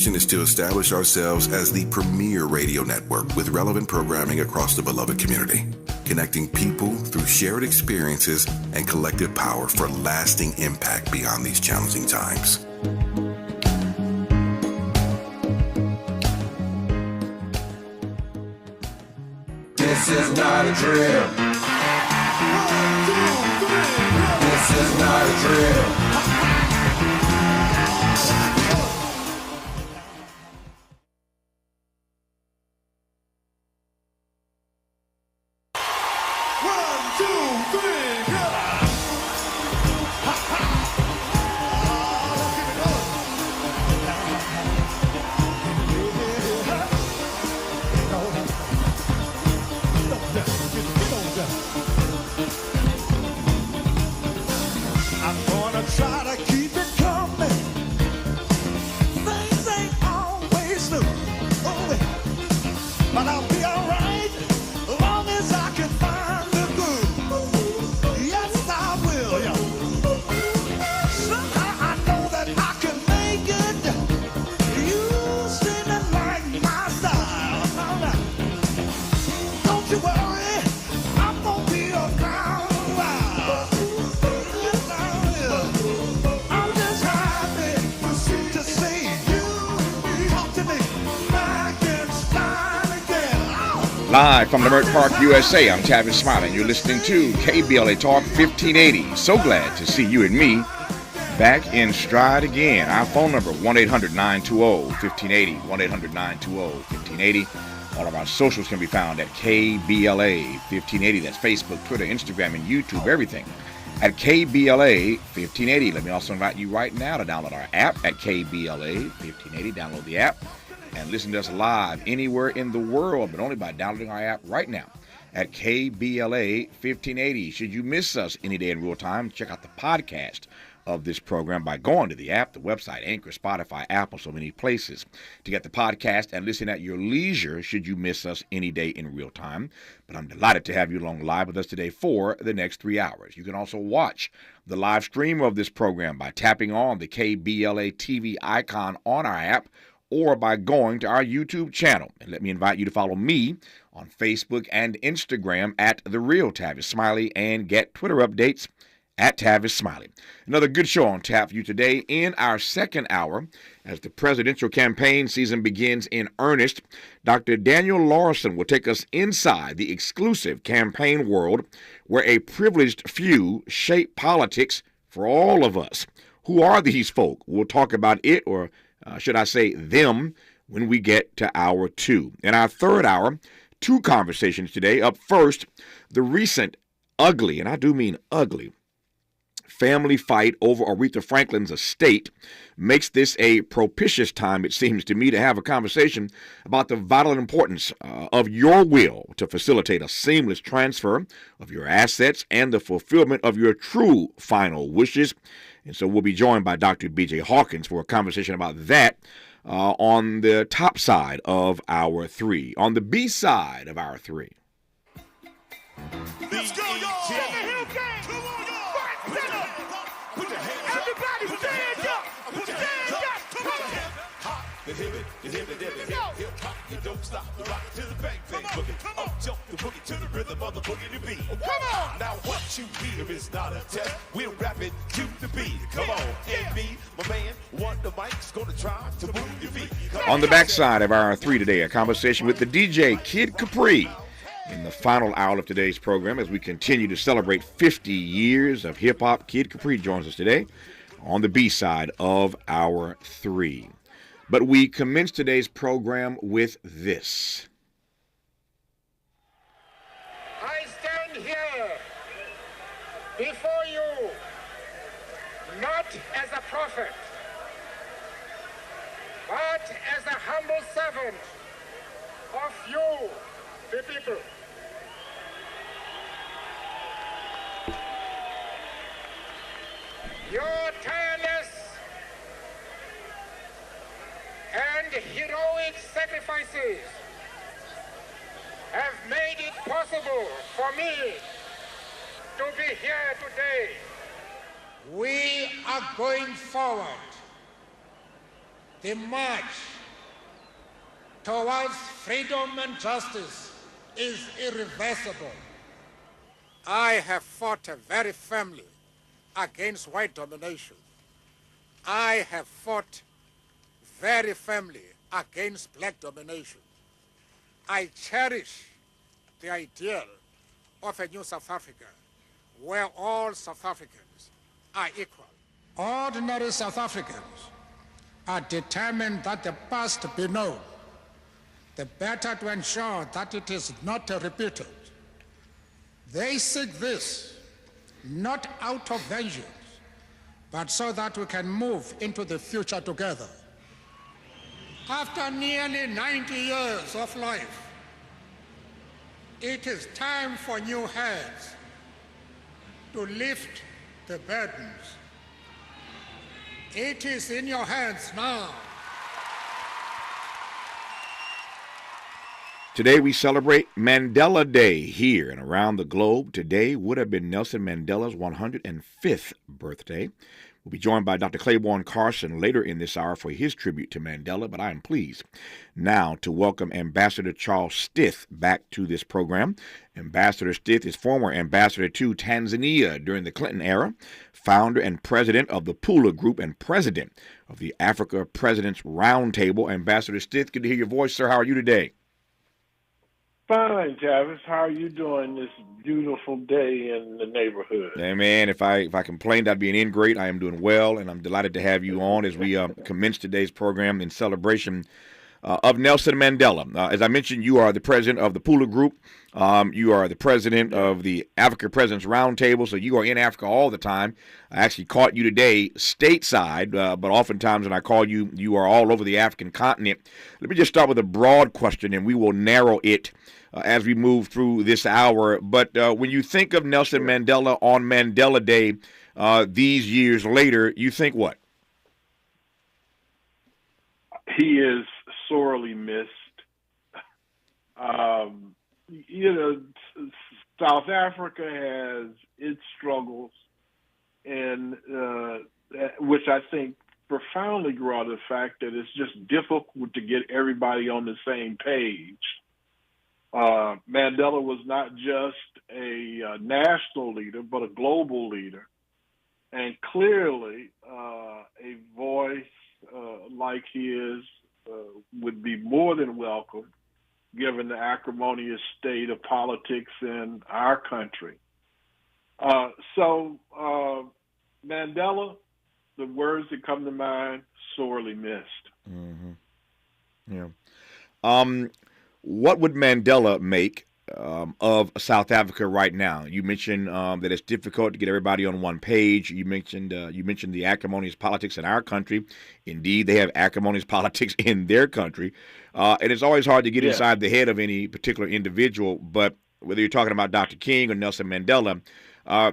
Is to establish ourselves as the premier radio network with relevant programming across the beloved community, connecting people through shared experiences and collective power for lasting impact beyond these challenging times. This is not a drill. 1, 2, 3, this is not a drill. Live from Leimert Park, USA, I'm Tavis, Smiley, and you're listening to KBLA Talk 1580. So glad to see you and me back in stride again. Our phone number, 1-800-920-1580, 1-800-920-1580. All of our socials can be found at KBLA 1580. That's Facebook, Twitter, Instagram, and YouTube, everything at KBLA 1580. Let me also invite you right now to download our app at KBLA 1580. Download the app and listen to us live anywhere in the world, but only by downloading our app right now at KBLA 1580. Should you miss us any day in real time, check out the podcast of this program by going to the app, the website, Anchor, Spotify, Apple, so many places to get the podcast and listen at your leisure should you miss us any day in real time. But I'm delighted to have you along live with us today for the next 3 hours. You can also watch the live stream of this program by tapping on the KBLA TV icon on our app or by going to our YouTube channel. And let me invite you to follow me on Facebook and Instagram at The Real Tavis Smiley and get Twitter updates at Tavis Smiley. Another good show on tap for you today in our second hour as the presidential campaign season begins in earnest. Dr. Daniel Larson will take us inside the exclusive campaign world where a privileged few shape politics for all of us. Who are these folk? We'll talk about it, or should I say them, when we get to hour two. In our third hour, two conversations today. Up first, the recent ugly, and I do mean ugly, family fight over Aretha Franklin's estate makes this a propitious time, it seems to me, to have a conversation about the vital importance of your will to facilitate a seamless transfer of your assets and the fulfillment of your true final wishes. And so we'll be joined by Dr. B.J. Hawkins for a conversation about that on the top side of hour three. On the B side of hour three. Let's go, y'all! Come on, y'all! Put your hands up! Everybody stand up! Put your hands up! Come on! Hop, the hip, hip, hop, you don't stop the rock to the bang, bang, boogie. Up, jump the boogie to the rhythm of the boogie to beat. Come on! Now what you hear is not a test. We'll rap it to the beat. Come on, and me, my man, want the mic's gonna try to move your feet. On the backside of hour three today, a conversation with the DJ Kid Capri. In the final hour of today's program, as we continue to celebrate 50 years of hip-hop, Kid Capri joins us today on the B-side of hour three. But we commence today's program with this. I stand here before you not as a prophet, but as a humble servant of you, the people. Your tireless and heroic sacrifices have made it possible for me to be here today. We are going forward The march towards freedom and justice is irreversible. I have fought very firmly against white domination. I have fought very firmly against black domination. I cherish the ideal of a new South Africa where all South Africans are equal. Ordinary South Africans are determined that the past be known, the better to ensure that it is not repeated. They seek this not out of vengeance, but so that we can move into the future together. After nearly 90 years of life, it is time for new heads to lift the burdens. It is in your hands now. Today we celebrate Mandela Day here and around the globe. Today would have been Nelson Mandela's 105th birthday. We'll be joined by Dr. Claiborne Carson later in this hour for his tribute to Mandela, but I am pleased now to welcome Ambassador Charles Stith back to this program. Ambassador Stith is former ambassador to Tanzania during the Clinton era, founder and president of the Pula Group, and president of the Africa Presidents Roundtable. Ambassador Stith, good to hear your voice, sir. How are you today? Fine, Tavis. How are you doing this beautiful day in the neighborhood? Hey, man, if I complained, I'd be an ingrate. I am doing well, and I'm delighted to have you on as we commence today's program in celebration of Nelson Mandela. As I mentioned, you are the president of the Pula Group. You are the president of the Africa Presidents Roundtable, so you are in Africa all the time. I actually caught you today stateside, but oftentimes when I call you, you are all over the African continent. Let me just start with a broad question, and we will narrow it as we move through this hour. But when you think of Nelson Mandela on Mandela Day these years later, you think what? He is sorely missed. South Africa has its struggles, and which I think profoundly grow out of the fact that it's just difficult to get everybody on the same page. Mandela was not just a national leader, but a global leader. And clearly, a voice like his would be more than welcome, given the acrimonious state of politics in our country. So Mandela, the words that come to mind, sorely missed. Mm-hmm. Yeah. What would Mandela make of South Africa right now? You mentioned that it's difficult to get everybody on one page. You mentioned the acrimonious politics in our country. Indeed, they have acrimonious politics in their country, and it's always hard to get inside the head of any particular individual. But whether you're talking about Dr. King or Nelson Mandela,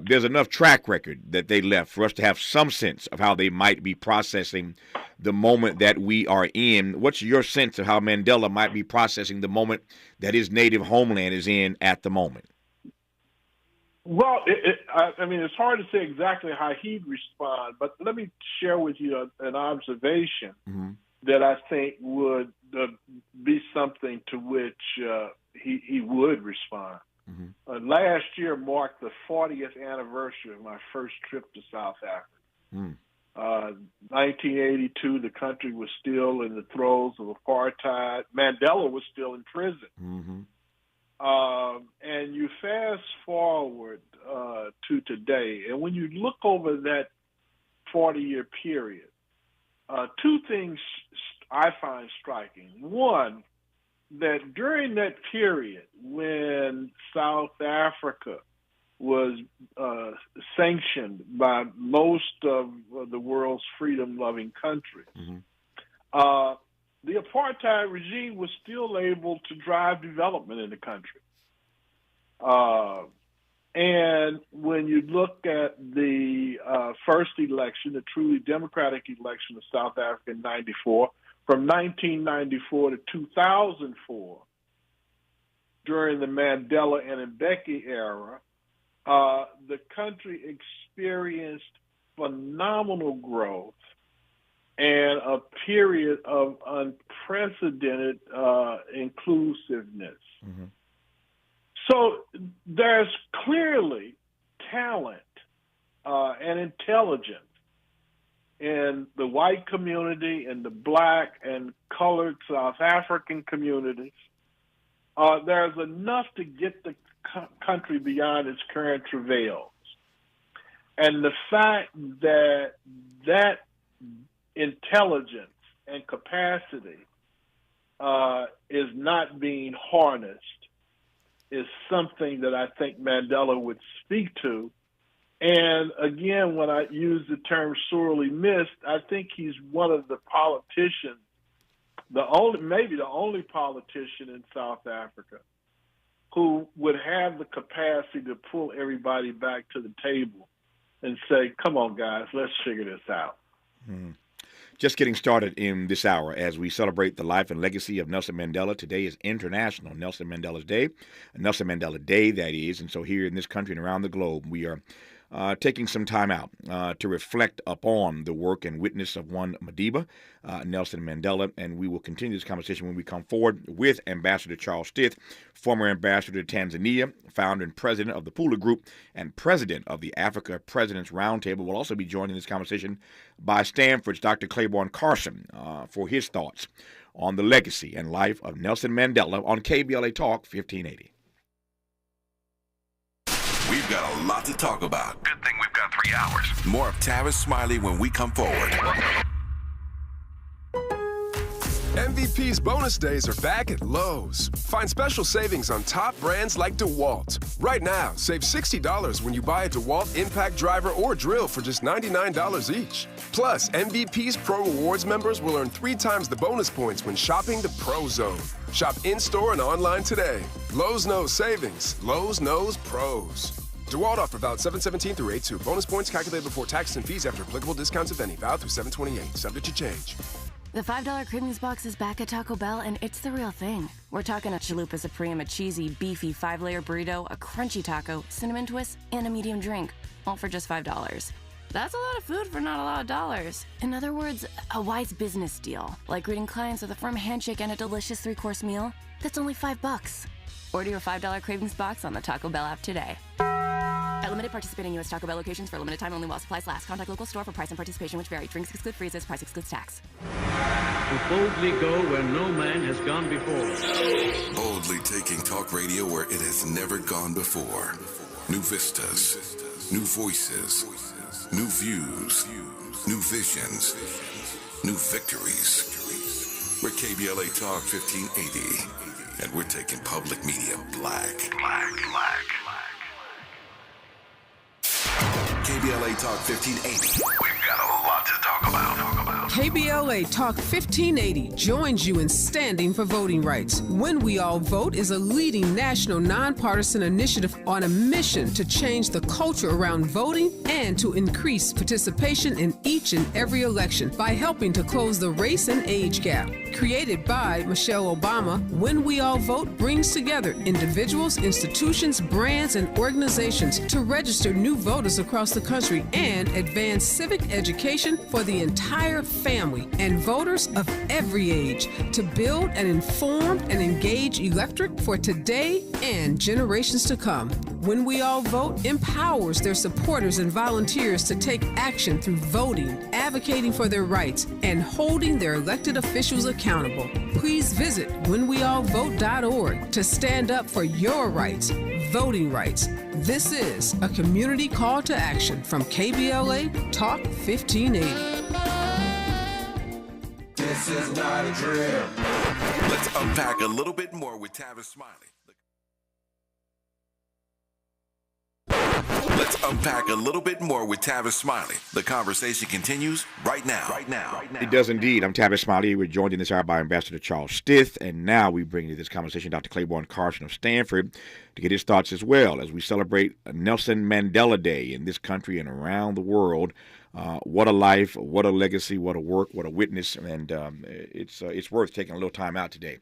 there's enough track record that they left for us to have some sense of how they might be processing the moment that we are in. What's your sense of how Mandela might be processing the moment that his native homeland is in at the moment? Well, I mean, it's hard to say exactly how he'd respond, but let me share with you an observation that I think would be something to which he would respond. Last year marked the 40th anniversary of my first trip to South Africa. 1982, the country was still in the throes of apartheid. Mandela was still in prison. And you fast forward to today, and when you look over that 40-year period, two things I find striking. One, that during that period when South Africa was sanctioned by most of the world's freedom-loving countries, the apartheid regime was still able to drive development in the country. And when you look at the first election, the truly democratic election of South Africa in 94, from 1994 to 2004, during the Mandela and Mbeki era, the country experienced phenomenal growth and a period of unprecedented inclusiveness. Mm-hmm. So there's clearly talent and intelligence in the white community, in the black and colored South African communities. There's enough to get the country beyond its current travails. And the fact that that intelligence and capacity is not being harnessed is something that I think Mandela would speak to. And again, when I use the term sorely missed, I think he's one of the politicians, maybe the only politician in South Africa who would have the capacity to pull everybody back to the table and say, come on, guys, let's figure this out. Hmm. Just getting started in this hour as we celebrate the life and legacy of Nelson Mandela. Today is International Nelson Mandela's Day, Nelson Mandela Day, that is. And so here in this country and around the globe, we are taking some time out to reflect upon the work and witness of one Madiba, Nelson Mandela, and we will continue this conversation when we come forward with Ambassador Charles Stith, former ambassador to Tanzania, founder and president of the Pula Group, and president of the Africa Presidents Roundtable. We'll also be joined in this conversation by Stanford's Dr. Claiborne Carson for his thoughts on the legacy and life of Nelson Mandela on KBLA Talk 1580. We've got a lot to talk about. Good thing we've got 3 hours. More of Tavis Smiley when we come forward. MVP's bonus days are back at Lowe's. Find special savings on top brands like DeWalt. Right now, save $60 when you buy a DeWalt impact driver or drill for just $99 each. Plus, MVP's Pro Rewards members will earn 3 times the bonus points when shopping the Pro Zone. Shop in-store and online today. Lowe's knows savings. Lowe's knows pros. DeWalt offer valid 7/17 through 8/2. Bonus points calculated before taxes and fees after applicable discounts, if any. Valid through 7/28. Subject to change. The $5 Cravings Box is back at Taco Bell, and it's the real thing. We're talking a Chalupa Supreme, a cheesy, beefy 5-layer burrito, a crunchy taco, cinnamon twist, and a medium drink, all for just $5. That's a lot of food for not a lot of dollars. In other words, a wise business deal, like greeting clients with a firm handshake and a delicious 3-course meal. That's only $5. Order your $5 Cravings Box on the Taco Bell app today. At limited participating U.S. Taco Bell locations for a limited time only while supplies last. Contact local store for price and participation which vary. Drinks exclude freezes. Price excludes tax. To boldly go where no man has gone before. Boldly taking talk radio where it has never gone before. New vistas, new voices, new views, new visions, new victories. We're KBLA Talk 1580, and we're taking public media black. KBLA Talk 1580. We've got a lot to talk about. KBLA Talk 1580 joins you in standing for voting rights. When We All Vote is a leading national nonpartisan initiative on a mission to change the culture around voting and to increase participation in each and every election by helping to close the race and age gap. Created by Michelle Obama, When We All Vote brings together individuals, institutions, brands, and organizations to register new voters across the country and advance civic education for the entire family and voters of every age to build an informed and engaged electorate for today and generations to come. When We All Vote empowers their supporters and volunteers to take action through voting, advocating for their rights, and holding their elected officials accountable. Please visit whenweallvote.org to stand up for your rights, voting rights. This is a community call to action from KBLA Talk 1580. This is not a drill. Let's unpack a little bit more with Tavis Smiley. Let's unpack a little bit more with Tavis Smiley. The conversation continues right now. It does indeed. I'm Tavis Smiley. We're joined in this hour by Ambassador Charles Stith, and now we bring to this conversation Dr. Claiborne Carson of Stanford to get his thoughts as well as we celebrate Nelson Mandela Day in this country and around the world. What a life, what a legacy, what a work, what a witness, and it's worth taking a little time out today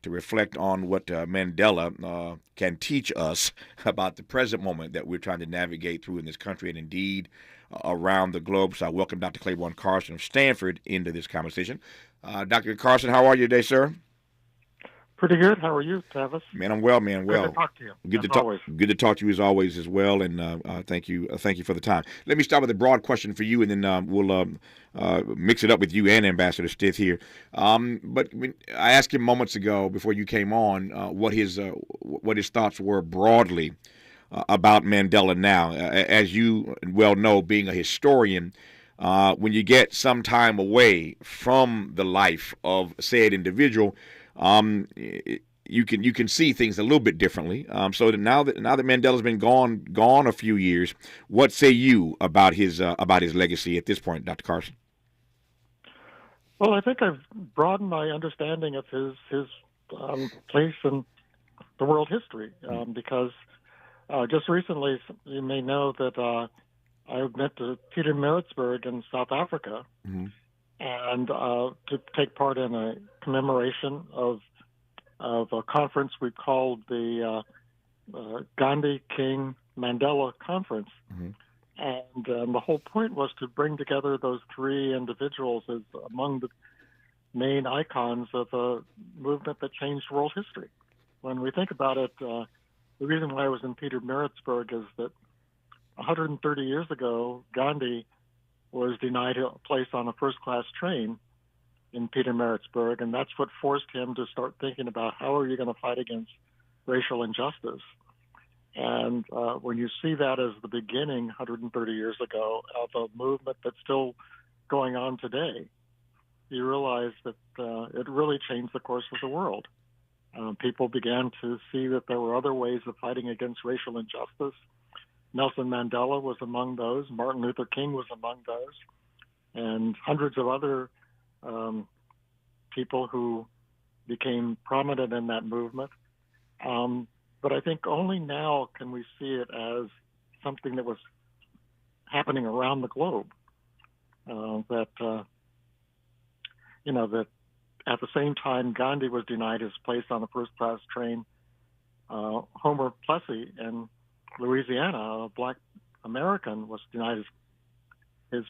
to reflect on what Mandela can teach us about the present moment that we're trying to navigate through in this country and indeed around the globe. So I welcome Dr. Claiborne Carson of Stanford into this conversation. Dr. Carson, how are you today, sir? Pretty good. How are you, Tavis? Man, I'm well, man. Well, good to talk to you. Good to talk. Always. Good to talk to you as well. And thank you for the time. Let me start with a broad question for you, and then we'll mix it up with you and Ambassador Stith here. But I asked him moments ago before you came on what his thoughts were broadly about Mandela now. As you well know, being a historian, when you get some time away from the life of said individual, you can see things a little bit differently. So that now that Mandela's been gone a few years, what say you about his legacy at this point, Dr. Carson? Well, I think I've broadened my understanding of his place in the world history because just recently you may know that I went to Peter Maritzburg in South Africa. Mm-hmm. And to take part in a commemoration of a conference we called the Gandhi King Mandela Conference. Mm-hmm. And the whole point was to bring together those three individuals as among the main icons of a movement that changed world history. When we think about it, the reason why I was in Peter Maritzburg is that 130 years ago, Gandhi was denied a place on a first-class train in Peter Maritzburg, and that's what forced him to start thinking about how are you going to fight against racial injustice. And when you see that as the beginning 130 years ago of a movement that's still going on today, you realize that it really changed the course of the world. People began to see that there were other ways of fighting against racial injustice. Nelson Mandela was among those. Martin Luther King was among those. And hundreds of other people who became prominent in that movement. But I think only now can we see it as something that was happening around the globe. That at the same time Gandhi was denied his place on a first-class train, Homer Plessy in Louisiana, a black American, was denied his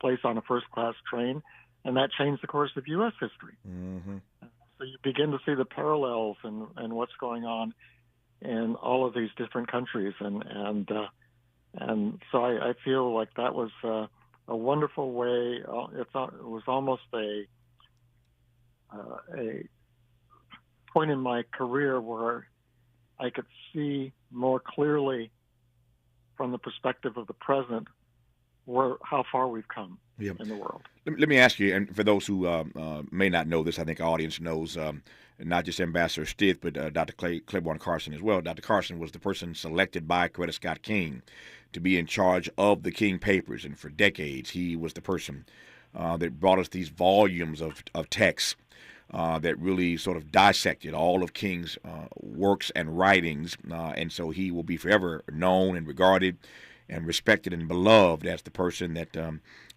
place on a first-class train, and that changed the course of U.S. history. Mm-hmm. So you begin to see the parallels and what's going on in all of these different countries, and so I feel like that was a wonderful way. It was almost a point in my career where I could see more clearly from the perspective of the present how far we've come in the world. Let me ask you, and for those who may not know this, I think our audience knows not just Ambassador Stith, but Dr. Claiborne Carson as well. Dr. Carson was the person selected by Coretta Scott King to be in charge of the King Papers, and for decades he was the person that brought us these volumes of texts that really sort of dissected all of King's works and writings, and so he will be forever known and regarded and respected and beloved as the person that,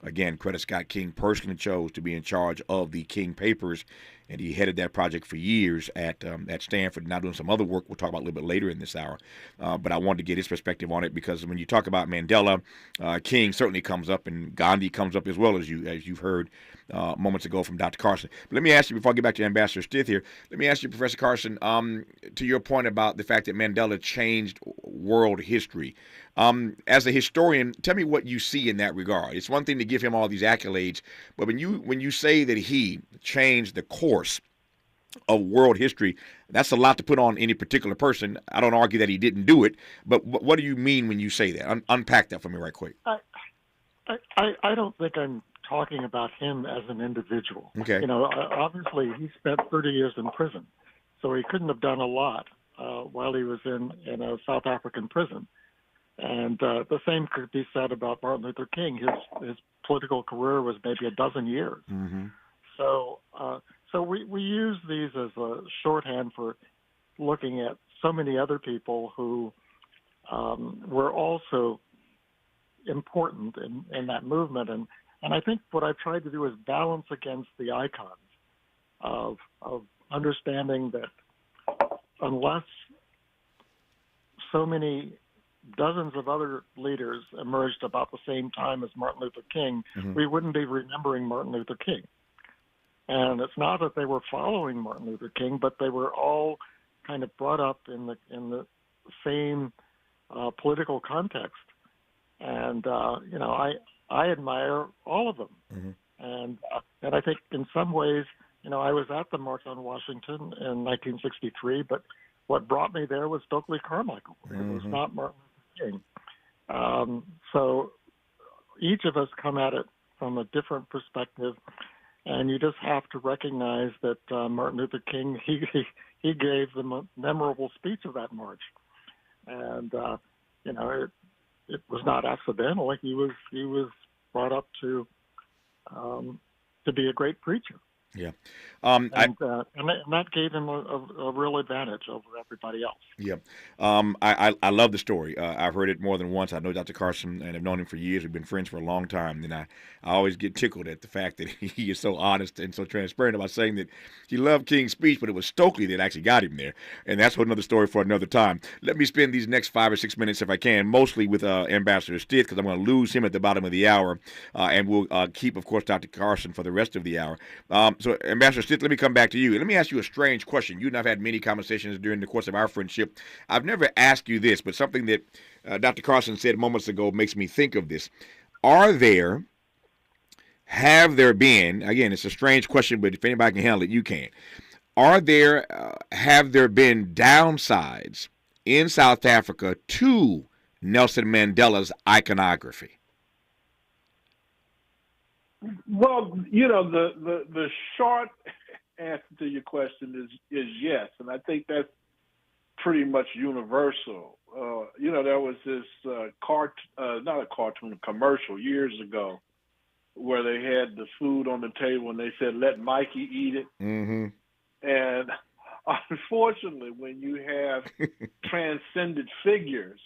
again, Coretta Scott King personally chose to be in charge of the King Papers, and he headed that project for years at Stanford, now doing some other work we'll talk about a little bit later in this hour. But I wanted to get his perspective on it because when you talk about Mandela, King certainly comes up, and Gandhi comes up as well, as you've heard moments ago from Dr. Carson. But let me ask you, before I get back to Ambassador Stith here, let me ask you, Professor Carson, to your point about the fact that Mandela changed world history. As a historian, tell me what you see in that regard. It's one thing to give him all these accolades, but when you say that he changed the course of world history, that's a lot to put on any particular person. I don't argue that he didn't do it, but what do you mean when you say that? Unpack that for me right quick. I don't think I'm talking about him as an individual. Okay. Obviously he spent 30 years in prison, so he couldn't have done a lot while he was in a South African prison. And the same could be said about Martin Luther King. His political career was maybe a dozen years. Mm-hmm. So we use these as a shorthand for looking at so many other people who were also important in that movement. And I think what I tried to do is balance against the icons of understanding that unless so many dozens of other leaders emerged about the same time as Martin Luther King, we wouldn't be remembering Martin Luther King. And it's not that they were following Martin Luther King, but they were all kind of brought up in the same political context. And I admire all of them. And I think in some ways, I was at the March on Washington in 1963, but what brought me there was Stokely Carmichael. It was not Martin Luther King. So each of us come at it from a different perspective, and you just have to recognize that Martin Luther King, he gave the memorable speech of that march, and it was not accidental. He was brought up to be a great preacher. Yeah. And that gave him a real advantage over everybody else. Yeah. I love the story. I've heard it more than once. I know Dr. Carson and have known him for years. We've been friends for a long time. And I always get tickled at the fact that he is so honest and so transparent about saying that he loved King's speech, but it was Stokely that actually got him there. And that's another story for another time. Let me spend these next 5 or 6 minutes, if I can, mostly with Ambassador Stith, because I'm going to lose him at the bottom of the hour. And we'll keep, of course, Dr. Carson for the rest of the hour. So, Ambassador Stith, let me come back to you. And let me ask you a strange question. You and I have had many conversations during the course of our friendship. I've never asked you this, but something that Dr. Carson said moments ago makes me think of this. Have there been, again, it's a strange question, but if anybody can handle it, you can. Have there been downsides in South Africa to Nelson Mandela's iconography? Well, the short answer to your question is yes, and I think that's pretty much universal. There was this not a cartoon, a commercial years ago where they had the food on the table and they said, "Let Mikey eat it." And unfortunately, when you have transcended figures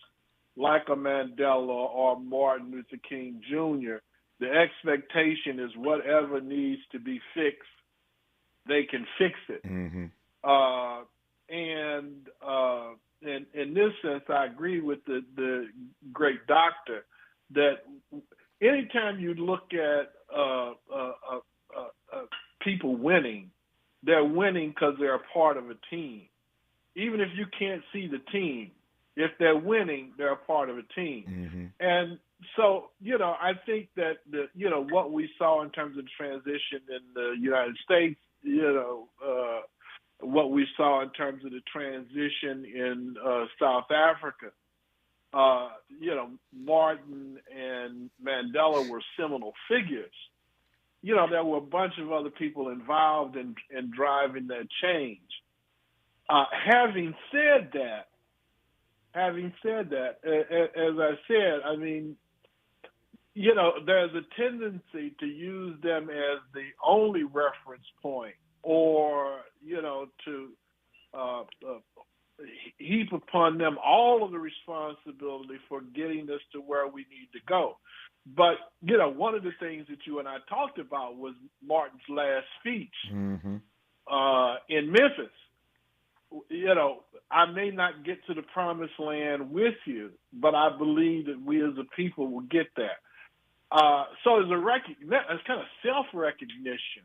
like a Mandela or Martin Luther King Jr., the expectation is whatever needs to be fixed, they can fix it. And in this sense, I agree with the great doctor that anytime you look at people winning, they're winning because they're a part of a team. Even if you can't see the team, if they're winning, they're a part of a team. And so, I think that what we saw in terms of the transition in the United States, what we saw in terms of the transition in South Africa, Martin and Mandela were seminal figures. There were a bunch of other people involved in driving that change. Having said that, as I said, I mean, there's a tendency to use them as the only reference point, or to heap upon them all of the responsibility for getting us to where we need to go. But one of the things that you and I talked about was Martin's last speech in Memphis. I may not get to the promised land with you, but I believe that we as a people will get there. So there's it's kind of self-recognition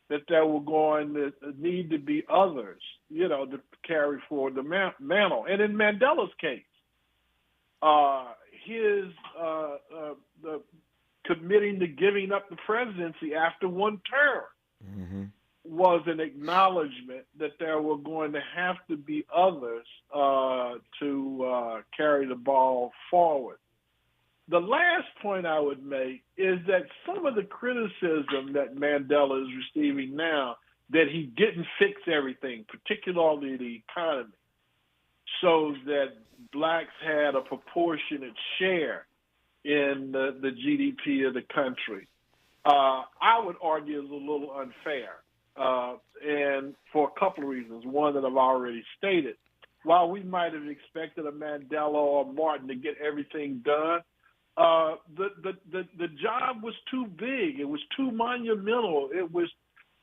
that there were going to need to be others, to carry forward the mantle. And in Mandela's case, his committing to giving up the presidency after one term was an acknowledgement that there were going to have to be others to carry the ball forward. The last point I would make is that some of the criticism that Mandela is receiving now, that he didn't fix everything, particularly the economy, shows that blacks had a proportionate share in the GDP of the country. I would argue is a little unfair, and for a couple of reasons. One that I've already stated. While we might have expected a Mandela or Martin to get everything done, the job was too big. It was too monumental. It was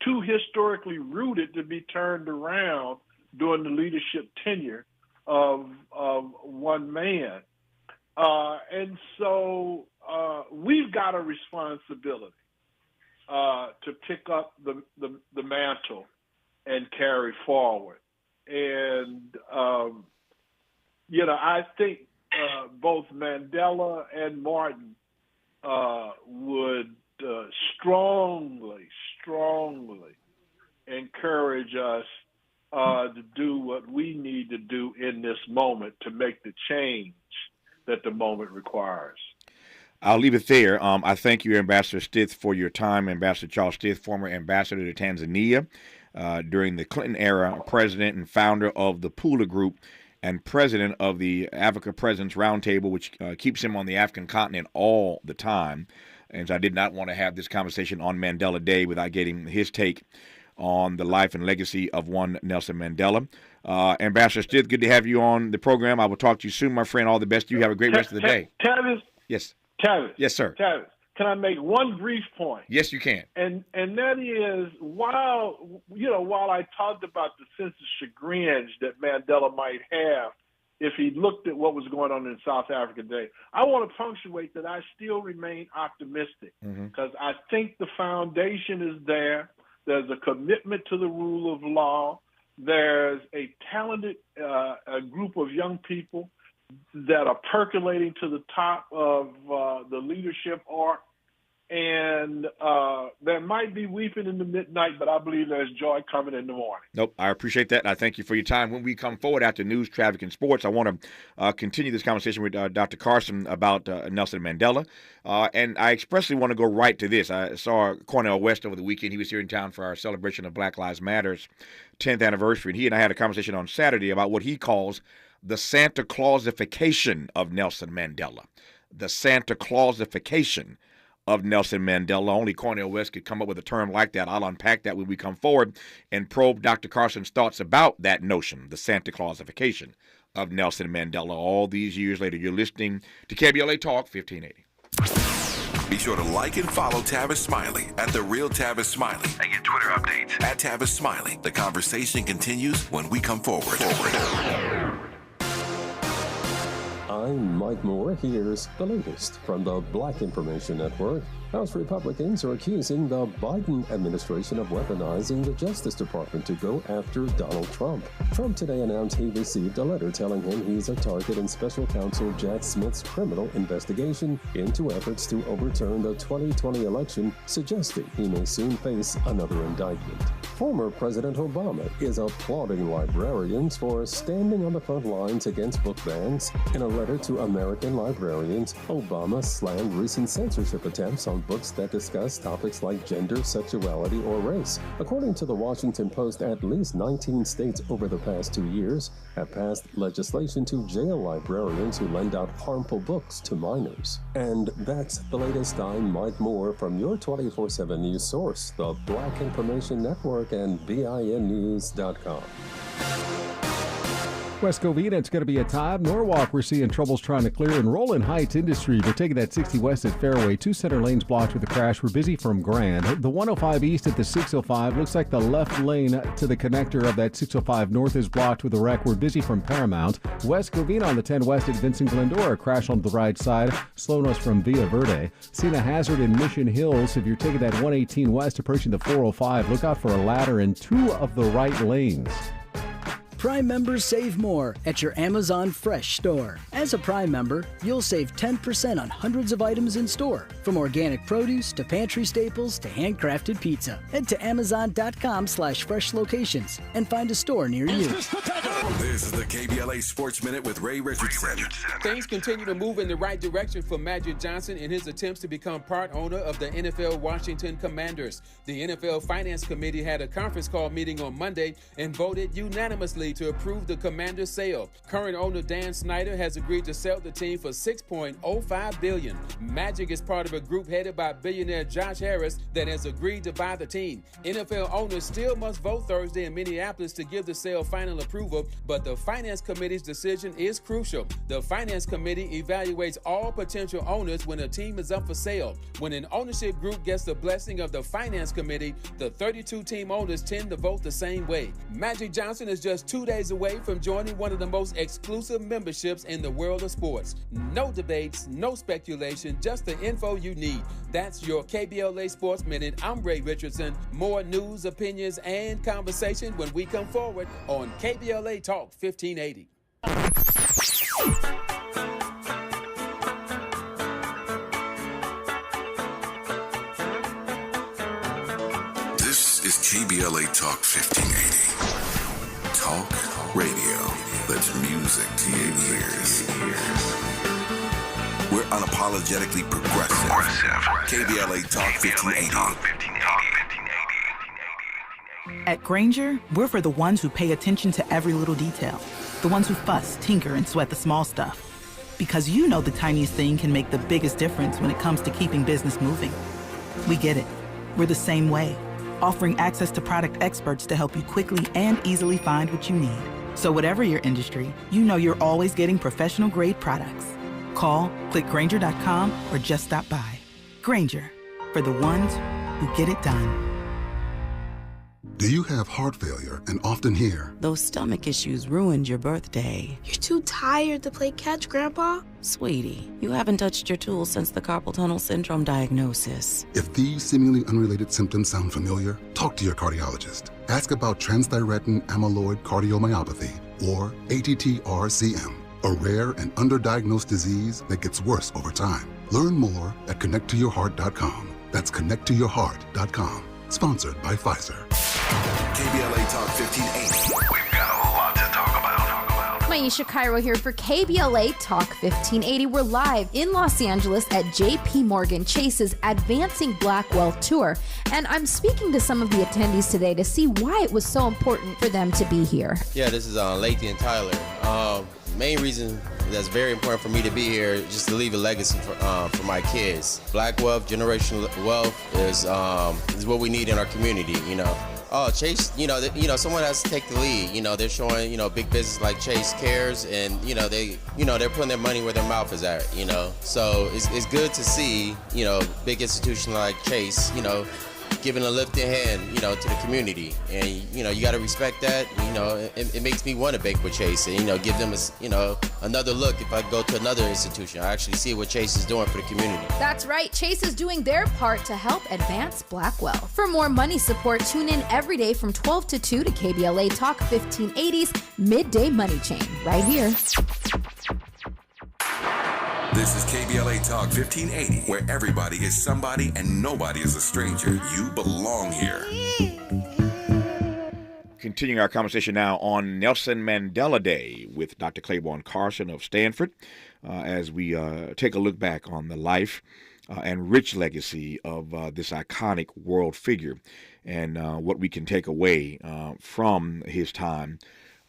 too historically rooted to be turned around during the leadership tenure of one man. And so we've got a responsibility to pick up the mantle and carry forward. And, I think both Mandela and Martin would strongly encourage us to do what we need to do in this moment to make the change that the moment requires. I'll leave it there. I thank you, Ambassador Stith, for your time. Ambassador Charles Stith, former ambassador to Tanzania during the Clinton era, president and founder of the Pula Group, and president of the Africa Presidents Roundtable, which keeps him on the African continent all the time. And so I did not want to have this conversation on Mandela Day without getting his take on the life and legacy of one Nelson Mandela. Ambassador Stith, good to have you on the program. I will talk to you soon, my friend. All the best to you. Have a great rest of the day. Tavis? Yes. Tavis? Yes, sir. Tavis, can I make one brief point? Yes, you can. And that is, while I talked about the sense of chagrin that Mandela might have if he looked at what was going on in South Africa today, I want to punctuate that I still remain optimistic because I think the foundation is there. There's a commitment to the rule of law. There's a talented a group of young people that are percolating to the top of the leadership arc. And there might be weeping in the midnight, but I believe there's joy coming in the morning. Nope, I appreciate that, and I thank you for your time. When we come forward after news, traffic, and sports, I want to continue this conversation with Dr. Carson about Nelson Mandela. And I expressly want to go right to this. I saw Cornel West over the weekend. He was here in town for our celebration of Black Lives Matter's 10th anniversary, and he and I had a conversation on Saturday about what he calls the Santa Clausification of Nelson Mandela. The Santa Clausification of Nelson Mandela. Only Cornel West could come up with a term like that. I'll unpack that when we come forward and probe Dr. Carson's thoughts about that notion, the Santa Clausification of Nelson Mandela. All these years later, you're listening to KBLA Talk 1580. Be sure to like and follow Tavis Smiley at The Real Tavis Smiley and get Twitter updates at Tavis Smiley. The conversation continues when we come forward. I'm Mike Moore. Here's the latest from the Black Information Network. House Republicans are accusing the Biden administration of weaponizing the Justice Department to go after Donald Trump. Trump today announced he received a letter telling him he's a target in Special Counsel Jack Smith's criminal investigation into efforts to overturn the 2020 election, suggesting he may soon face another indictment. Former President Obama is applauding librarians for standing on the front lines against book bans. In a letter to American librarians, Obama slammed recent censorship attempts on books that discuss topics like gender, sexuality, or race. According to the Washington Post, at least 19 states over the past 2 years have passed legislation to jail librarians who lend out harmful books to minors. And that's the latest. I'm Mike Moore from your 24/7 news source, the Black Information Network and BINnews.com. West Covina, it's going to be a time. Norwalk, we're seeing troubles trying to clear. And Rolling Heights Industry, they're taking that 60 west at Fairway. 2 center lanes blocked with a crash. We're busy from Grand. The 105 east at the 605. Looks like the left lane to the connector of that 605 north is blocked with a wreck. We're busy from Paramount. West Covina on the 10 west at Vincent Glendora. Crash on the right side. Slowing us from Villa Verde. Seen a hazard in Mission Hills. If you're taking that 118 west approaching the 405, look out for a ladder in 2 of the right lanes. Prime members save more at your Amazon Fresh store. As a Prime member, you'll save 10% on hundreds of items in store, from organic produce to pantry staples to handcrafted pizza. Head to Amazon.com/fresh locations and find a store near you. This is the KBLA Sports Minute with Ray Richardson. Things continue to move in the right direction for Magic Johnson in his attempts to become part owner of the NFL Washington Commanders. The NFL Finance Committee had a conference call meeting on Monday and voted unanimously Committee to approve the Commander's sale. Current owner Dan Snyder has agreed to sell the team for $6.05 billion. Magic is part of a group headed by billionaire Josh Harris that has agreed to buy the team. NFL owners still must vote Thursday in Minneapolis to give the sale final approval, but the Finance Committee's decision is crucial. The Finance Committee evaluates all potential owners when a team is up for sale. When an ownership group gets the blessing of the Finance Committee, the 32 team owners tend to vote the same way. Magic Johnson is just 2 days away from joining one of the most exclusive memberships in the world of sports. No debates, no speculation, just the info you need. That's your KBLA Sports Minute. I'm Ray Richardson. More news, opinions, and conversation when we come forward on KBLA Talk 1580. This is KBLA Talk 1580. Talk radio that's music to your ears. We're unapologetically progressive. KBLA Talk 1580. At Grainger, we're for the ones who pay attention to every little detail. The ones who fuss, tinker, and sweat the small stuff. Because you know the tiniest thing can make the biggest difference when it comes to keeping business moving. We get it. We're the same way, offering access to product experts to help you quickly and easily find what you need. So whatever your industry, you know you're always getting professional-grade products. Call, click Grainger.com, or just stop by. Grainger, for the ones who get it done. Do you have heart failure and often hear, "Those stomach issues ruined your birthday"? "You're too tired to play catch, Grandpa." Sweetie, you haven't touched your tools since the carpal tunnel syndrome diagnosis. If these seemingly unrelated symptoms sound familiar, talk to your cardiologist. Ask about transthyretin amyloid cardiomyopathy, or ATTR-CM, a rare and underdiagnosed disease that gets worse over time. Learn more at connecttoyourheart.com. That's connecttoyourheart.com. Sponsored by Pfizer. KBLA Talk 1580. We've got a lot to talk about. Maisha Cairo here for KBLA Talk 1580. We're live in Los Angeles at JP Morgan Chase's Advancing Black Wealth Tour. And I'm speaking to some of the attendees today to see why it was so important for them to be here. Yeah, this is Lathan and Tyler. Main reason that's very important for me to be here is just to leave a legacy for my kids. Black wealth, generational wealth is what we need in our community, you know. Oh, Chase, someone has to take the lead. They're showing, big business like Chase cares, and they're putting their money where their mouth is at. So it's good to see, big institution like Chase, giving a lifting hand, to the community, and you got to respect that. It makes me want to bank with Chase, and give them another look. If I go to another institution, I actually see what Chase is doing for the community. That's right, Chase is doing their part to help advance Black wealth. For more money support, tune in every day from 12 to 2 to KBLA Talk 1580's Midday Money Chain, right here. This is KBLA Talk 1580, where everybody is somebody and nobody is a stranger. You belong here. Continuing our conversation now on Nelson Mandela Day with Dr. Claiborne Carson of Stanford, as we take a look back on the life and rich legacy of this iconic world figure and what we can take away from his time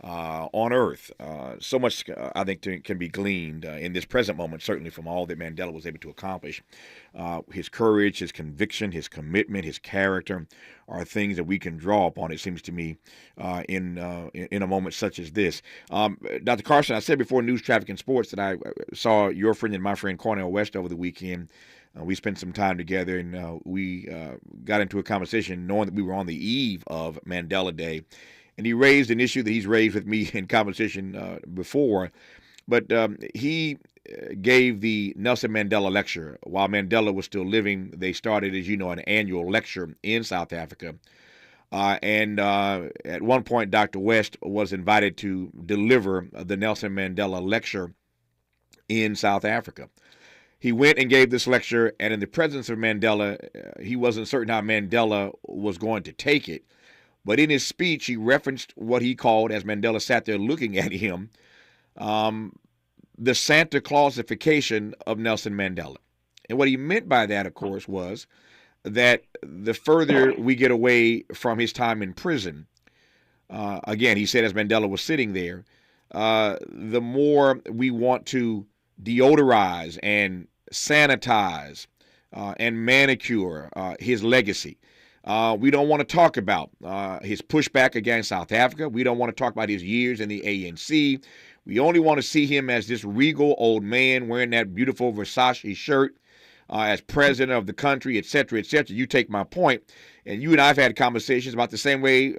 on Earth. So much, I think, can be gleaned in this present moment, certainly from all that Mandela was able to accomplish. His courage, his conviction, his commitment, his character are things that we can draw upon, it seems to me, in a moment such as this. Dr. Carson, I said before News, Traffic, and Sports that I saw your friend and my friend Cornell West over the weekend. We spent some time together, and we got into a conversation knowing that we were on the eve of Mandela Day. And he raised an issue that he's raised with me in conversation before. But he gave the Nelson Mandela lecture. While Mandela was still living, they started, as you know, an annual lecture in South Africa. And at one point, Dr. West was invited to deliver the Nelson Mandela lecture in South Africa. He went and gave this lecture, and in the presence of Mandela, he wasn't certain how Mandela was going to take it. But in his speech, he referenced what he called, as Mandela sat there looking at him, the Santa Clausification of Nelson Mandela. And what he meant by that, of course, was that the further we get away from his time in prison, again, he said as Mandela was sitting there, the more we want to deodorize and sanitize and manicure his legacy. We don't want to talk about his pushback against South Africa. We don't want to talk about his years in the ANC. We only want to see him as this regal old man wearing that beautiful Versace shirt as president of the country, et cetera, et cetera. You take my point. And you and I have had conversations about the same way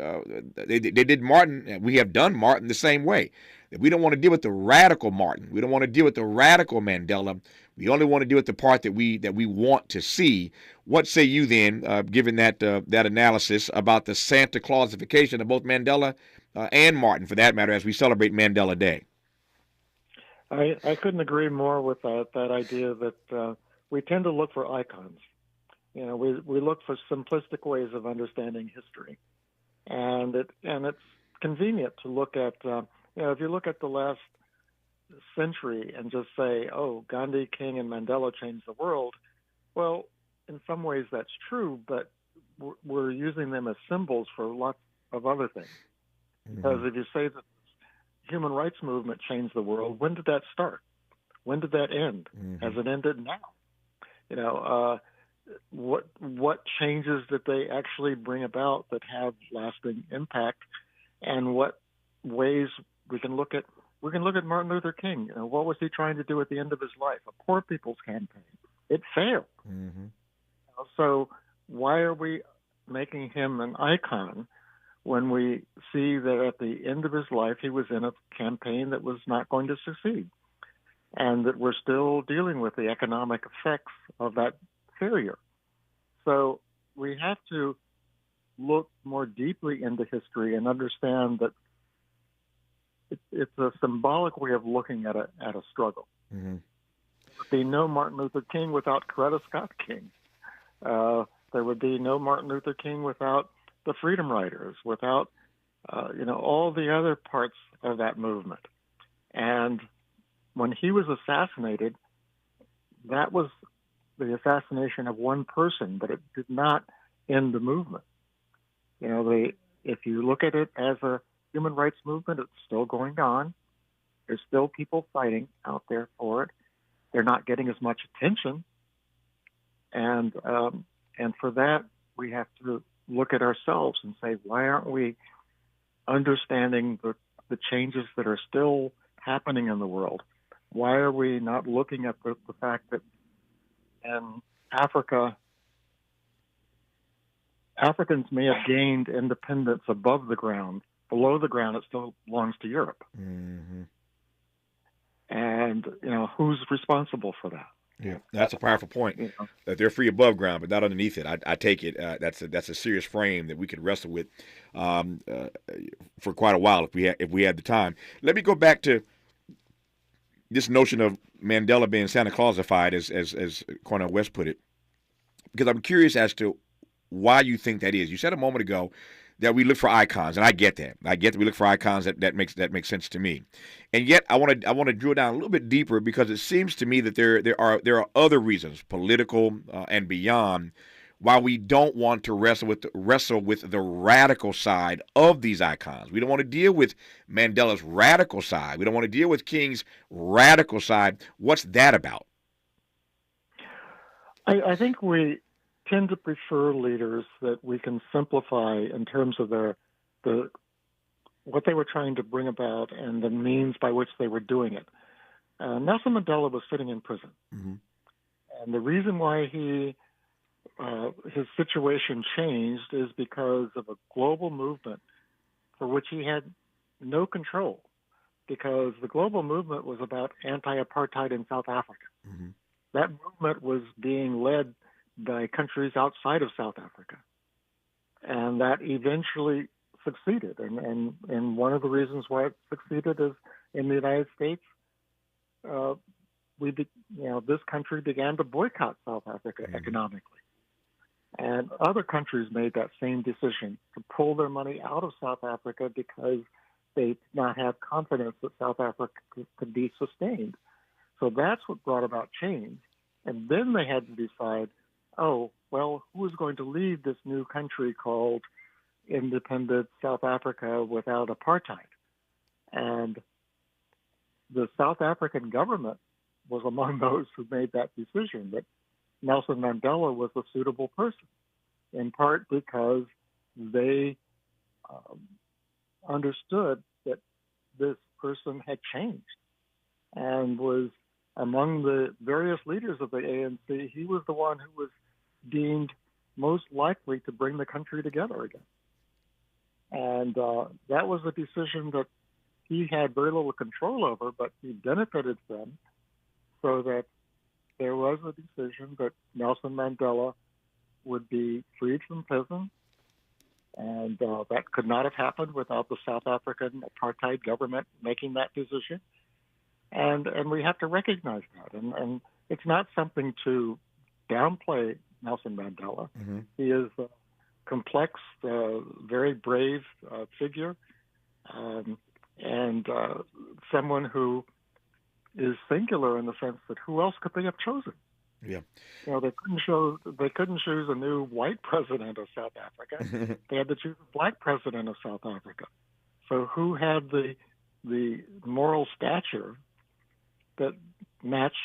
they did Martin. And we have done Martin the same way. We don't want to deal with the radical Martin. We don't want to deal with the radical Mandela. We only want to deal with the part that we want to see. What say you then, given that analysis about the Santa Clausification of both Mandela and Martin, for that matter, as we celebrate Mandela Day? I couldn't agree more with that idea that we tend to look for icons. You know, we look for simplistic ways of understanding history, and it's convenient to look at. If you look at the last century and just say, "Oh, Gandhi, King, and Mandela changed the world," well, in some ways that's true, but we're using them as symbols for lots of other things. Mm-hmm. Because if you say that the human rights movement changed the world, when did that start? When did that end? Mm-hmm. Has it ended now? You know, what changes did they actually bring about that have lasting impact, and what ways we can look at Martin Luther King. You know, what was he trying to do at the end of his life? A poor people's campaign. It failed. Mm-hmm. So why are we making him an icon when we see that at the end of his life he was in a campaign that was not going to succeed, and that we're still dealing with the economic effects of that failure? So we have to look more deeply into history and understand that it's a symbolic way of looking at a struggle. Mm-hmm. There would be no Martin Luther King without Coretta Scott King. There would be no Martin Luther King without the Freedom Riders, without all the other parts of that movement. And when he was assassinated, that was the assassination of one person, but it did not end the movement. You know, if you look at it as a human rights movement, it's still going on. There's still people fighting out there for it. They're not getting as much attention, and for that we have to look at ourselves and say, why aren't we understanding the changes that are still happening in the world? Why are we not looking at the fact that in Africa, Africans may have gained independence above the ground. Below the ground, it still belongs to Europe. Mm-hmm. And, who's responsible for that? Yeah, that's a powerful point. That they're free above ground, but not underneath it. I take it that's a serious frame that we could wrestle with for quite a while if we had the time. Let me go back to this notion of Mandela being Santa Clausified, as Cornel West put it, because I'm curious as to why you think that is. You said a moment ago that we look for icons, and I get that. We look for icons. That makes sense to me. And yet, I want to drill down a little bit deeper, because it seems to me that there are other reasons, political and beyond, why we don't want to wrestle with the radical side of these icons. We don't want to deal with Mandela's radical side. We don't want to deal with King's radical side. What's that about? I think we tend to prefer leaders that we can simplify in terms of what they were trying to bring about and the means by which they were doing it. Nelson Mandela was sitting in prison, mm-hmm. and the reason why his situation changed is because of a global movement for which he had no control, because the global movement was about anti-apartheid in South Africa. Mm-hmm. That movement was being led by countries outside of South Africa, and that eventually succeeded. And one of the reasons why it succeeded is in the United States, this country began to boycott South Africa mm-hmm. economically, and other countries made that same decision to pull their money out of South Africa because they did not have confidence that South Africa could be sustained. So that's what brought about change. And then they had to decide, who is going to lead this new country called independent South Africa without apartheid. And the South African government was among those who made that decision, that Nelson Mandela was a suitable person, in part because they understood that this person had changed and was among the various leaders of the ANC. He was the one who was deemed most likely to bring the country together again. And that was a decision that he had very little control over, but he benefited from, so that there was a decision that Nelson Mandela would be freed from prison. And that could not have happened without the South African apartheid government making that decision. And we have to recognize that. And it's not something to downplay Nelson Mandela. Mm-hmm. He is a complex, very brave figure, and someone who is singular in the sense that who else could they have chosen? Yeah. You know, they couldn't choose a new white president of South Africa. They had to choose a black president of South Africa. So who had the moral stature that matched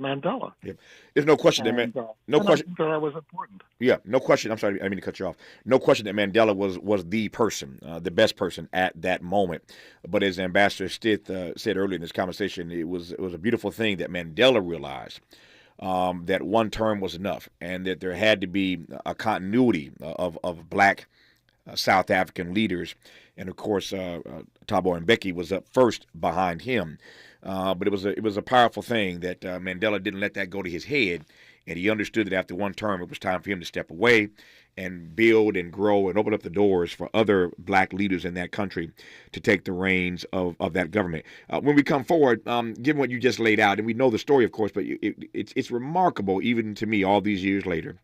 Mandela? Yeah. There's no question and, that no question I think that was important. Yeah, no question. I'm sorry, I didn't mean to cut you off. No question that Mandela was the person, the best person at that moment. But as Ambassador Stith said earlier in this conversation, it was a beautiful thing that Mandela realized that one term was enough, and that there had to be a continuity of black South African leaders. And of course, Thabo Mbeki was up first behind him. But it was a powerful thing that Mandela didn't let that go to his head, and he understood that after one term it was time for him to step away and build and grow and open up the doors for other black leaders in that country to take the reins of that government. When we come forward, given what you just laid out, and we know the story, of course, but it's remarkable even to me all these years later.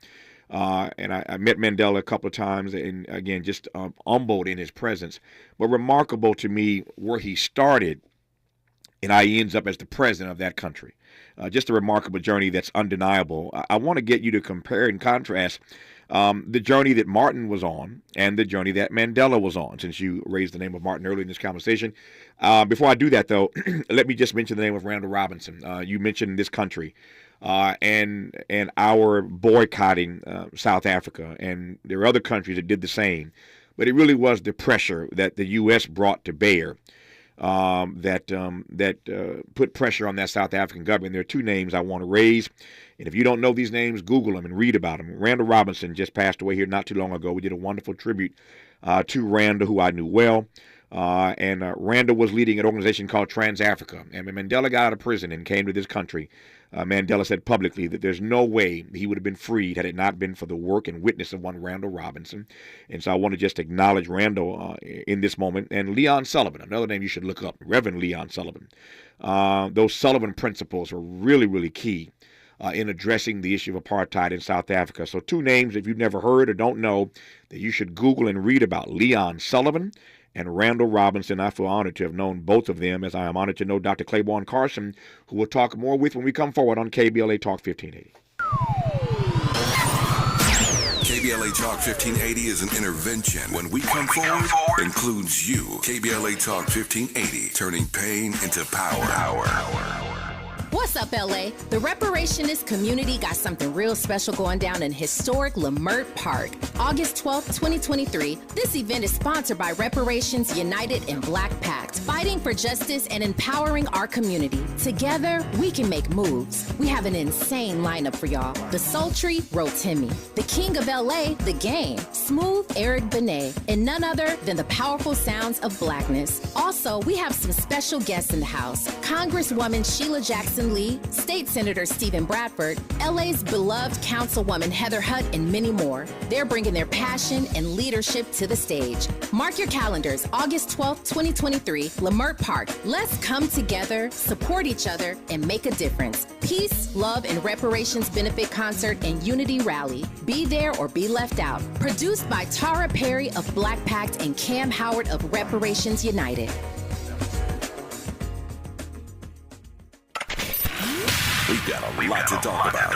And I met Mandela a couple of times, and again, just humbled in his presence, but remarkable to me where he started and how he ends up as the president of that country. Just a remarkable journey that's undeniable. I want to get you to compare and contrast the journey that Martin was on and the journey that Mandela was on, since you raised the name of Martin earlier in this conversation. Before I do that, though, let me just mention the name of Randall Robinson. You mentioned this country and our boycotting South Africa, and there are other countries that did the same. But it really was the pressure that the U.S. brought to bear that put pressure on that South African government. There are two names I want to raise, and if you don't know these names, Google them and read about them. Randall Robinson just passed away here not too long ago. We did a wonderful tribute to Randall, who I knew well. And Randall was leading an organization called Trans-Africa. And when Mandela got out of prison and came to this country, Mandela said publicly that there's no way he would have been freed had it not been for the work and witness of one Randall Robinson. And so I want to just acknowledge Randall in this moment. And Leon Sullivan, another name you should look up, Reverend Leon Sullivan. Those Sullivan principles are really, really key in addressing the issue of apartheid in South Africa. So two names, if you've never heard or don't know, that you should Google and read about: Leon Sullivan and Randall Robinson. I feel honored to have known both of them, as I am honored to know Dr. Claiborne Carson, who we'll talk more with when we come forward on KBLA Talk 1580. KBLA Talk 1580 is an intervention. When we come forward, includes you. KBLA Talk 1580, turning pain into power. What's up, LA? The Reparationist community got something real special going down in historic Leimert Park. August 12th, 2023. This event is sponsored by Reparations United and Black Pact, fighting for justice and empowering our community. Together, we can make moves. We have an insane lineup for y'all. The sultry Rotimi, the king of LA, The Game, smooth Eric Benet, and none other than the powerful sounds of blackness. Also, we have some special guests in the house. Congresswoman Sheila Jackson Lee, State Senator Stephen Bradford, LA's beloved Councilwoman Heather Hutt, and many more. They're bringing their passion and leadership to the stage. Mark your calendars, August 12th, 2023, Leimert Park. Let's come together, support each other, and make a difference. Peace, love, and reparations benefit concert and unity rally. Be there or be left out. Produced by Tara Perry of Black Pact and Cam Howard of Reparations United. We've got a lot to talk about.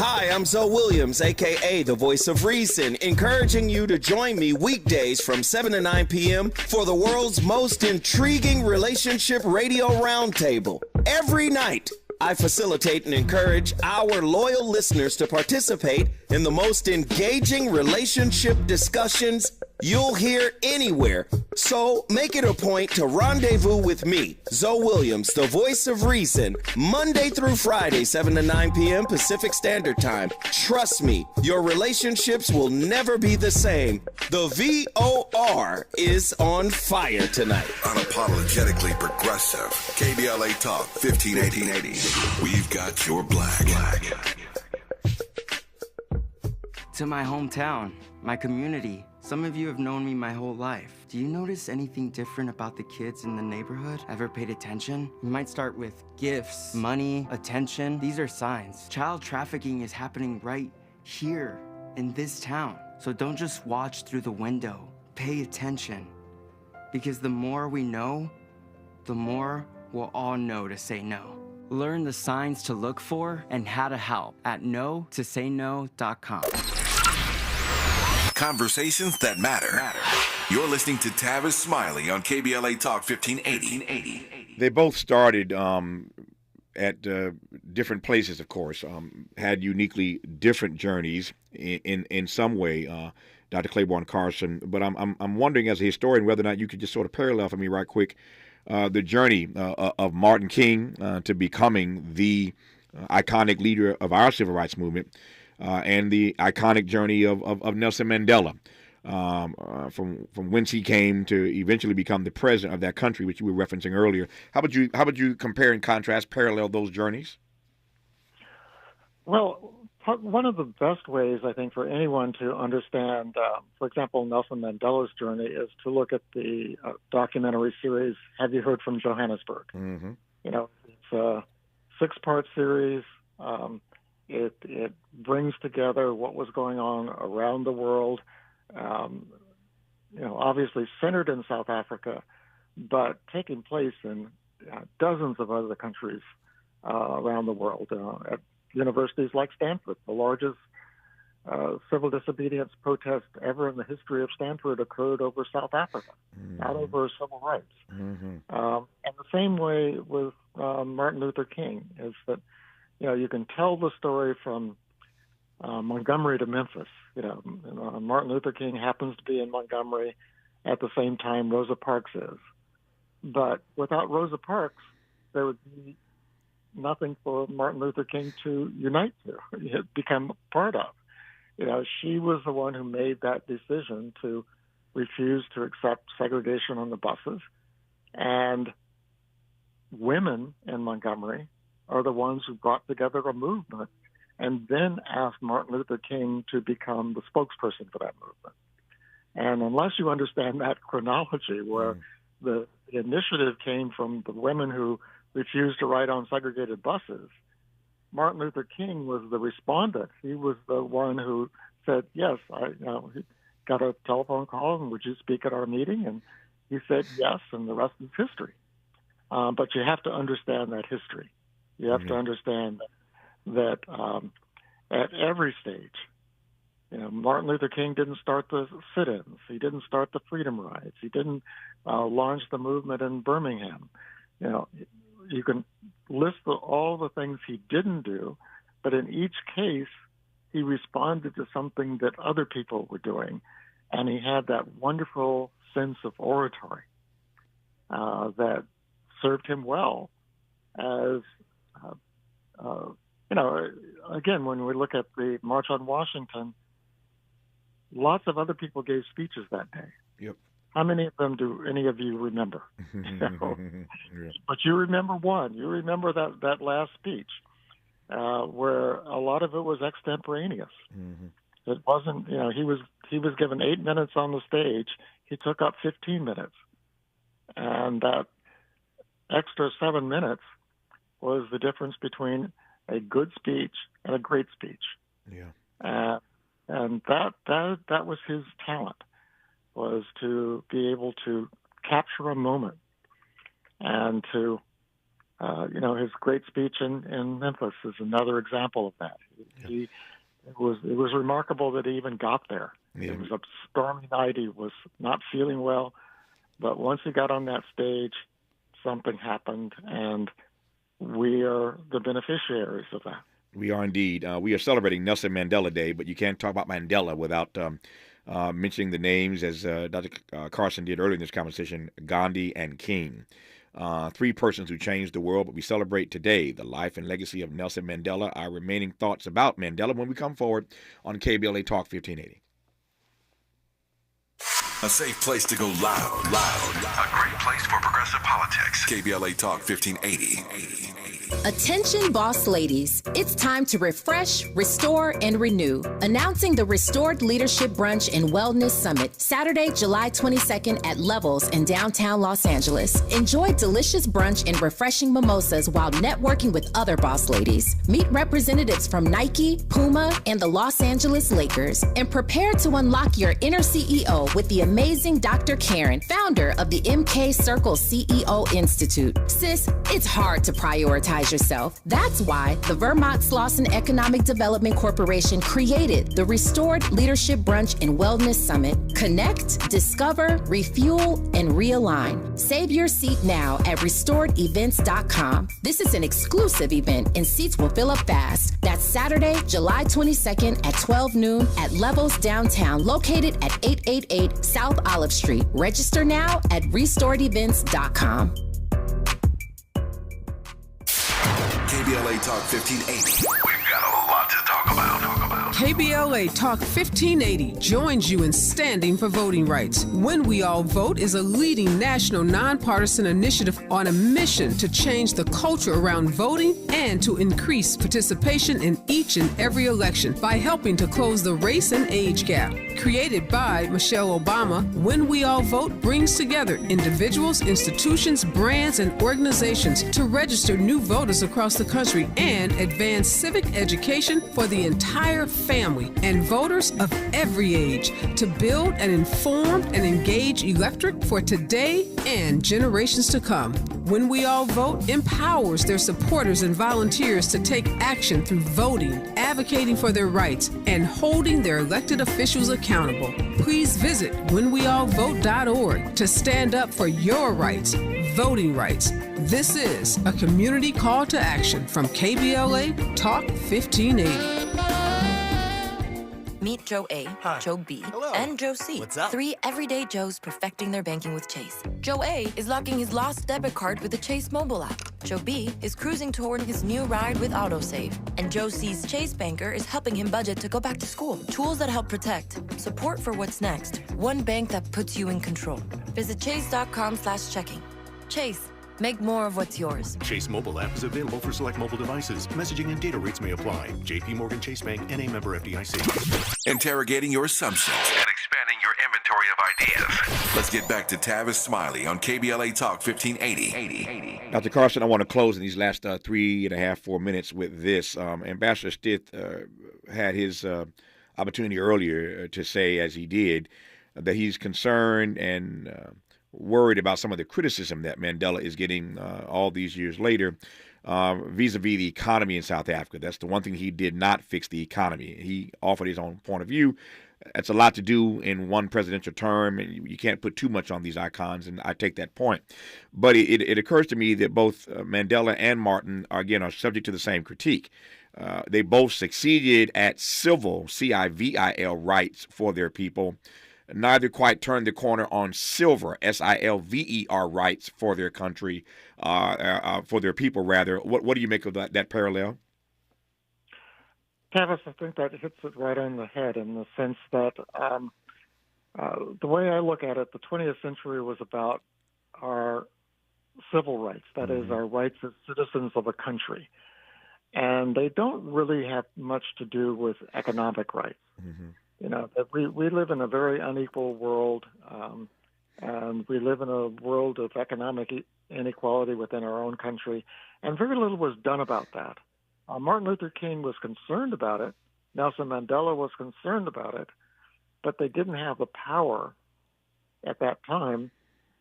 Hi, I'm Zoe Williams, a.k.a. the Voice of Reason, encouraging you to join me weekdays from 7 to 9 p.m. for the world's most intriguing relationship radio roundtable. Every night, I facilitate and encourage our loyal listeners to participate in the most engaging relationship discussions you'll hear anywhere. So make it a point to rendezvous with me, Zoe Williams, the Voice of Reason, Monday through Friday, 7 to 9 p.m. Pacific Standard Time. Trust me, your relationships will never be the same. The VOR is on fire tonight. Unapologetically progressive. KBLA Talk 1580. We've got your black. To my hometown, my community. Some of you have known me my whole life. Do you notice anything different about the kids in the neighborhood? Ever paid attention? You might start with gifts, money, attention. These are signs. Child trafficking is happening right here in this town. So don't just watch through the window. Pay attention. Because the more we know, the more we'll all know to say no. Learn the signs to look for and how to help at no-to-say-no.com. Conversations that matter. You're listening to Tavis Smiley on KBLA Talk 1580. They both started at different places, of course, had uniquely different journeys in some way, Dr. Claiborne Carson. But I'm wondering, as a historian, whether or not you could just sort of parallel for me right quick the journey of Martin King to becoming the iconic leader of our civil rights movement, and the iconic journey of Nelson Mandela, from whence he came to eventually become the president of that country, which you were referencing earlier. How would you compare and contrast, parallel those journeys? Well, one of the best ways, I think, for anyone to understand, for example, Nelson Mandela's journey is to look at the documentary series, Have You Heard from Johannesburg? Mm-hmm. You know, it's a 6-part series. It brings together what was going on around the world, obviously centered in South Africa, but taking place in dozens of other countries around the world, at universities like Stanford. The largest civil disobedience protest ever in the history of Stanford occurred over South Africa, not over civil rights. Mm-hmm. And the same way with Martin Luther King is that, you can tell the story from Montgomery to Memphis. Martin Luther King happens to be in Montgomery at the same time Rosa Parks is. But without Rosa Parks, there would be nothing for Martin Luther King to unite to, become part of. She was the one who made that decision to refuse to accept segregation on the buses. And women in Montgomery are the ones who brought together a movement and then asked Martin Luther King to become the spokesperson for that movement. And unless you understand that chronology, where the initiative came from the women who refused to ride on segregated buses, Martin Luther King was the respondent. He was the one who said, yes, he got a telephone call, and would you speak at our meeting? And he said yes, and the rest is history. But you have to understand that history. You have to understand that at every stage, Martin Luther King didn't start the sit-ins. He didn't start the freedom rides. He didn't launch the movement in Birmingham. You can list all the things he didn't do, but in each case, he responded to something that other people were doing, and he had that wonderful sense of oratory that served him well as, again, when we look at the March on Washington, lots of other people gave speeches that day. Yep. How many of them do any of you remember? But you remember one. You remember that last speech where a lot of it was extemporaneous. Mm-hmm. It wasn't, he was given 8 minutes on the stage. He took up 15 minutes. And that extra 7 minutes was the difference between a good speech and a great speech. Yeah. And that was his talent, was to be able to capture a moment. And to, his great speech in Memphis is another example of that. It was remarkable that he even got there. Yeah. It was a stormy night. He was not feeling well, but once he got on that stage, something happened, and we are the beneficiaries of that. We are indeed. We are celebrating Nelson Mandela Day, but you can't talk about Mandela without mentioning the names, as Dr. Carson did earlier in this conversation, Gandhi and King. Three persons who changed the world, but we celebrate today the life and legacy of Nelson Mandela. Our remaining thoughts about Mandela when we come forward on KBLA Talk 1580. A safe place to go loud. A great place for progressive politics. KBLA Talk 1580. Attention boss ladies, it's time to refresh, restore, and renew. Announcing the Restored Leadership Brunch and Wellness Summit, Saturday, July 22nd at Levels in downtown Los Angeles. Enjoy delicious brunch and refreshing mimosas while networking with other boss ladies. Meet representatives from Nike, Puma, and the Los Angeles Lakers, and prepare to unlock your inner CEO with the amazing Dr. Karen, founder of the MK Circle CEO Institute. Sis, it's hard to prioritize yourself. That's why the Vermont Slauson Economic Development Corporation created the Restored Leadership Brunch and Wellness Summit. Connect, discover, refuel, and realign. Save your seat now at restoredevents.com. This is an exclusive event and seats will fill up fast. That's Saturday, July 22nd at 12 noon at Levels Downtown, located at 888 South Olive Street. Register now at restoredevents.com. KBLA Talk 1580. We've got a lot to talk about. KBLA Talk 1580 joins you in standing for voting rights. When We All Vote is a leading national nonpartisan initiative on a mission to change the culture around voting and to increase participation in each and every election by helping to close the race and age gap. Created by Michelle Obama, When We All Vote brings together individuals, institutions, brands, and organizations to register new voters across the country and advance civic education for the entire family and voters of every age to build an informed and engaged electorate for today and generations to come. When We All Vote empowers their supporters and volunteers to take action through voting, advocating for their rights, and holding their elected officials accountable. Please visit whenweallvote.org to stand up for your rights, voting rights. This is a community call to action from KBLA Talk 1580. Meet Joe A, Joe B, and Joe C. What's up? 3 everyday Joes perfecting their banking with Chase. Joe A is locking his lost debit card with the Chase mobile app. Joe B is cruising toward his new ride with AutoSave. And Joe C's Chase banker is helping him budget to go back to school. Tools that help protect. Support for what's next. One bank that puts you in control. Visit chase.com/checking. Chase. Make more of what's yours. Chase mobile app is available for select mobile devices. Messaging and data rates may apply. JP Morgan Chase Bank, N.A. member FDIC. Interrogating your assumptions and expanding your inventory of ideas. Let's get back to Tavis Smiley on KBLA Talk 1580. Dr. Carson, I want to close in these last 3.5-4 minutes with this. Ambassador Stith had his opportunity earlier to say, as he did, that he's concerned and worried about some of the criticism that Mandela is getting all these years later vis-a-vis the economy in South Africa. That's the one thing he did not fix, the economy. He offered his own point of view. That's a lot to do in one presidential term, and you can't put too much on these icons, and I take that point. But it occurs to me that both Mandela and Martin, are subject to the same critique. They both succeeded at civil, C-I-V-I-L, rights for their people. Neither quite turned the corner on silver, S-I-L-V-E-R, rights for their country, for their people, rather. What do you make of that parallel? Tavis, I think that hits it right on the head in the sense that the way I look at it, the 20th century was about our civil rights, that is, our rights as citizens of a country. And they don't really have much to do with economic rights. You know, we live in a very unequal world, and we live in a world of economic inequality within our own country, and very little was done about that. Martin Luther King was concerned about it. Nelson Mandela was concerned about it, but they didn't have the power at that time,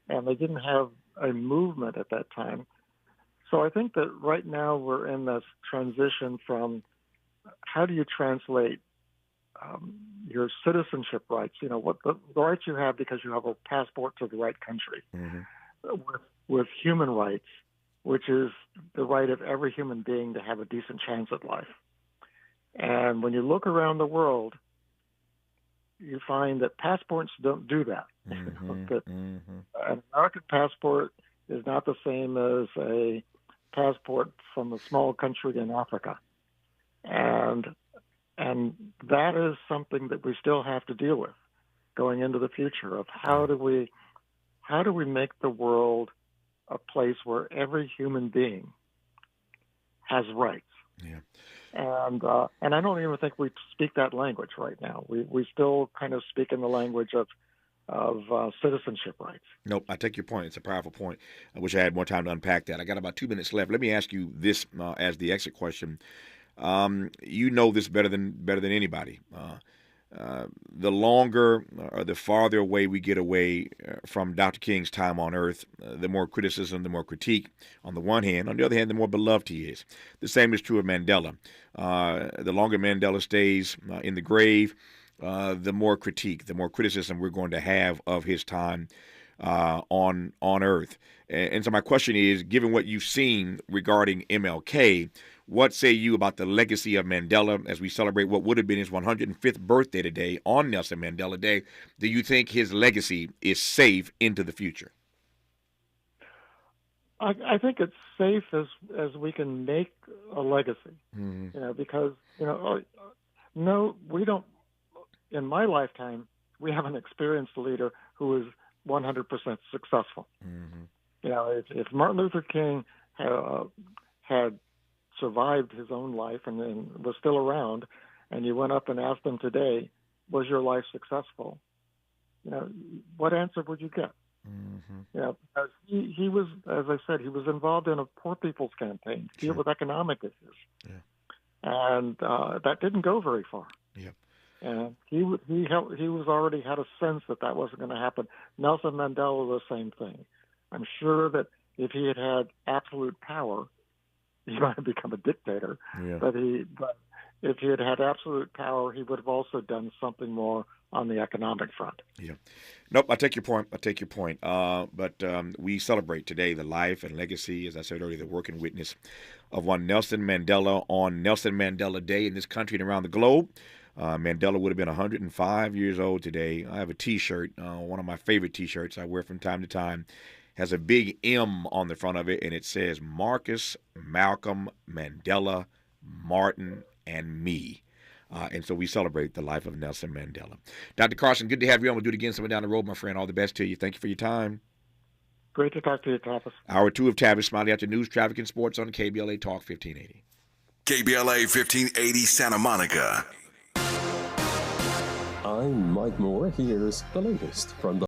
and they didn't have a movement at that time. So I think that right now we're in this transition from translate your citizenship rights? You know, what the rights you have because you have a passport to the right country, with human rights, which is the right of every human being to have a decent chance at life. And when you look around the world, you find that passports don't do that. An American passport is not the same as a passport from a small country in Africa. And that is something that we still have to deal with going into the future of how do we make the world a place where every human being has rights. Yeah. And I don't even think we speak that language right now. We still kind of speak in the language of citizenship rights. Nope, I take your point. It's a powerful point. I wish I had more time to unpack that. I got about 2 minutes left. Let me ask you this as the exit question. You know this better than anybody. The longer or the farther away we get away from Dr. King's time on earth, the more criticism, the more critique on the one hand. On the other hand, the more beloved he is. The same is true of Mandela. The longer Mandela stays in the grave, the more critique, the more criticism we're going to have of his time on earth. And so my question is, given what you've seen regarding MLK, what say you about the legacy of Mandela as we celebrate what would have been his 105th birthday today on Nelson Mandela Day? Do you think his legacy is safe into the future? I think it's safe as we can make a legacy, you know, because, you know, no, we don't, in my lifetime, we haven't experienced a leader who is 100% successful. You know, if Martin Luther King had survived his own life and was still around, and you went up and asked him today, was your life successful? You know, what answer would you get? You know, because he was, as I said, he was involved in a poor people's campaign to deal with economic issues, and that didn't go very far. And he was already had a sense that wasn't going to happen. Nelson Mandela, the same thing. I'm sure that if he had had absolute power, he might have become a dictator. But if he had had absolute power, he would have also done something more on the economic front. Nope, I take your point. But we celebrate today the life and legacy, as I said earlier, the work and witness of one Nelson Mandela on Nelson Mandela Day in this country and around the globe. Mandela would have been 105 years old today. I have a T-shirt, one of my favorite T-shirts I wear from time to time. Has a big M on the front of it, and it says Marcus, Malcolm, Mandela, Martin, and me. And so we celebrate the life of Nelson Mandela. Dr. Carson, good to have you on. We'll do it again somewhere down the road, my friend. All the best to you. Thank you for your time. Great to talk to you, Tavis. Hour 2 of Tavis, Smiley after news, traffic, and sports on KBLA Talk 1580. KBLA 1580 Santa Monica. I'm Mike Moore. Here's the latest from the